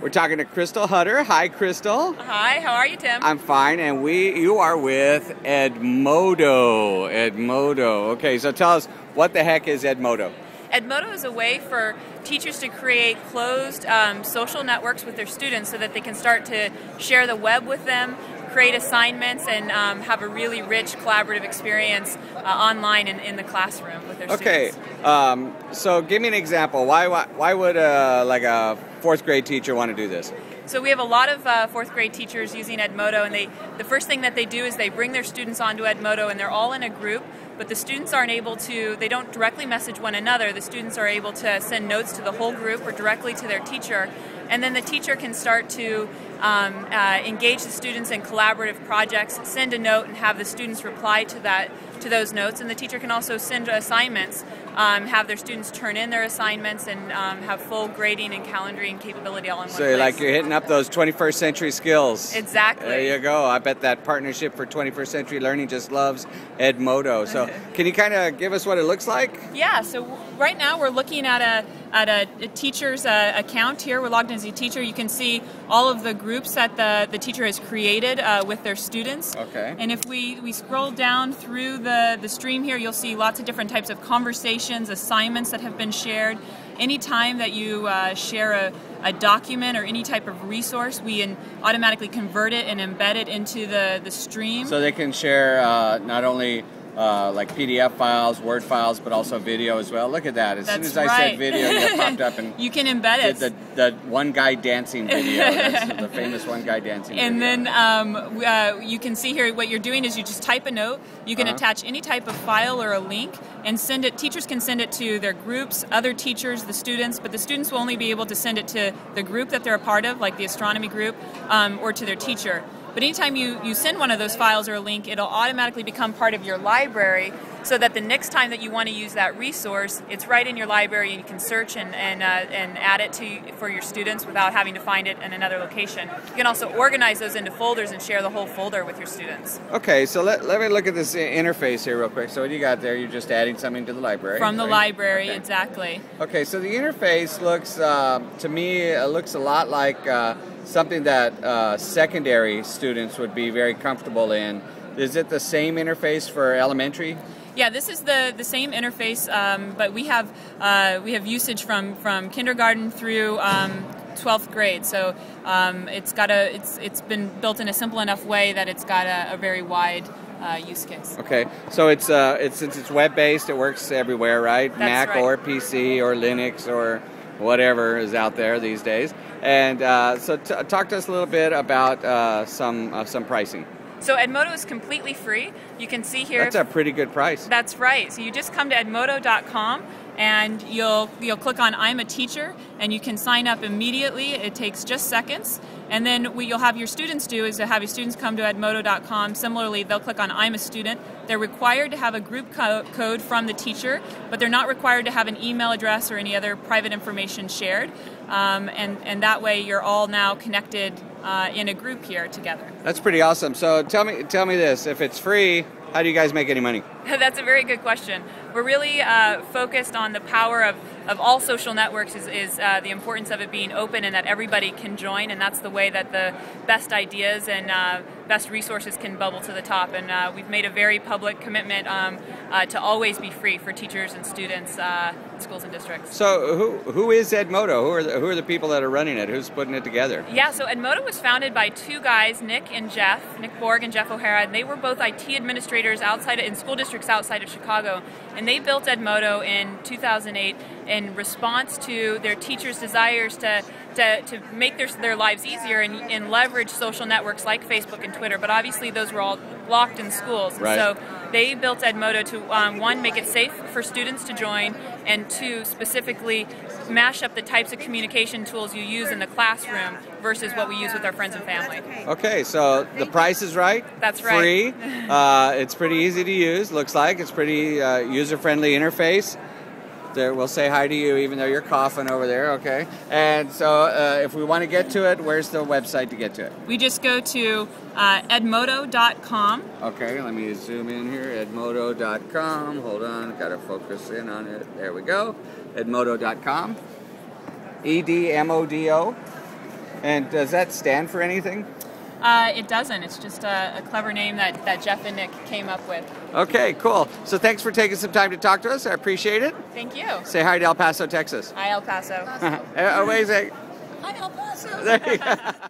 We're talking to Crystal Hutter. Hi, Crystal. Hi, how are you, Tim? I'm fine, and you are with Edmodo. Edmodo. Okay, so tell us, what the heck is Edmodo? Edmodo is a way for teachers to create closed social networks with their students so that they can start to share the web with them, create assignments, and have a really rich collaborative experience online in the classroom with their students. Okay, so give me an example. Why would like a fourth grade teacher want to do this? So we have a lot of fourth grade teachers using Edmodo, and the first thing that they do is they bring their students onto Edmodo, and they're all in a group, but the students aren't able to, they don't directly message one another. The students are able to send notes to the whole group or directly to their teacher, and then the teacher can start to engage the students in collaborative projects, send a note and have the students reply to those notes, and the teacher can also send assignments, have their students turn in their assignments, and have full grading and calendaring capability all in one place. So like you're hitting up those 21st century skills. Exactly. There you go. I bet that Partnership for 21st Century Learning just loves Edmodo. So can you kind of give us what it looks like? Yeah, so right now we're looking at a teacher's account here. We're logged in as a teacher. You can see all of the groups that the teacher has created with their students. Okay. And if we scroll down through the stream here, you'll see lots of different types of conversations, assignments that have been shared. Anytime that you share a document or any type of resource, we automatically convert it and embed it into the stream. So they can share not only like PDF files, Word files, but also video as well. Look at that. As soon as I said video, you popped up and you can embed it. The one guy dancing video. That's the famous one guy dancing video. And then you can see here what you're doing is you just type a note. You can attach any type of file or a link and send it. Teachers can send it to their groups, other teachers, the students, but the students will only be able to send it to the group that they're a part of, like the astronomy group, or to their teacher. But anytime you send one of those files or a link, it'll automatically become part of your library so that the next time that you want to use that resource, it's right in your library and you can search and add it for your students without having to find it in another location. You can also organize those into folders and share the whole folder with your students. Okay, so let me look at this interface here real quick. So what do you got there? You're just adding something to the library. From the library, okay. Exactly. Okay, so the interface looks, to me, it looks a lot like something that secondary students would be very comfortable in. Is it the same interface for elementary? Yeah, this is the same interface, but we have usage from kindergarten through 12th grade. So it's been built in a simple enough way that it's got a very wide use case. Okay, so since it's web based, it works everywhere, right? That's Mac right. or PC or Linux or whatever is out there these days. And so talk to us a little bit about some pricing. So Edmodo is completely free. You can see here. That's a pretty good price. That's right. So you just come to edmodo.com and you'll click on I'm a teacher and you can sign up immediately. It takes just seconds. And then what you'll have your students do is to have your students come to edmodo.com. Similarly, they'll click on I'm a student. They're required to have a group code from the teacher, but they're not required to have an email address or any other private information shared. And that way you're all now connected in a group here together. That's pretty awesome. So tell me this, if it's free, how do you guys make any money? That's a very good question. We're really focused on the power of all social networks is the importance of it being open and that everybody can join, and that's the way that the best ideas and best resources can bubble to the top. And we've made a very public commitment to always be free for teachers and students, schools and districts. So who is Edmodo? Who are the people that are running it? Who's putting it together? Yeah, so Edmodo was founded by two guys, Nick Borg and Jeff O'Hara, and they were both IT administrators in school districts outside of Chicago. And they built Edmodo in 2008 in response to their teachers' desires to make their lives easier and leverage social networks like Facebook and Twitter. But obviously those were all locked in schools. Right. So they built Edmodo to, one, make it safe for students to join, and two, specifically mash up the types of communication tools you use in the classroom versus what we use with our friends and family. Okay, so the price is right. That's right. Free. It's pretty easy to use, looks like. It's pretty user-friendly interface. We'll say hi to you even though you're coughing over there, okay? And so if we want to get to it, where's the website to get to it? We just go to edmodo.com. Okay, let me zoom in here, edmodo.com. Hold on, got to focus in on it. There we go, edmodo.com. EDMODO. And does that stand for anything? It doesn't. It's just a clever name that Jeff and Nick came up with. Okay, cool. So thanks for taking some time to talk to us. I appreciate it. Thank you. Say hi to El Paso, Texas. Hi, El Paso. Amazing. Hi, El Paso. There you go.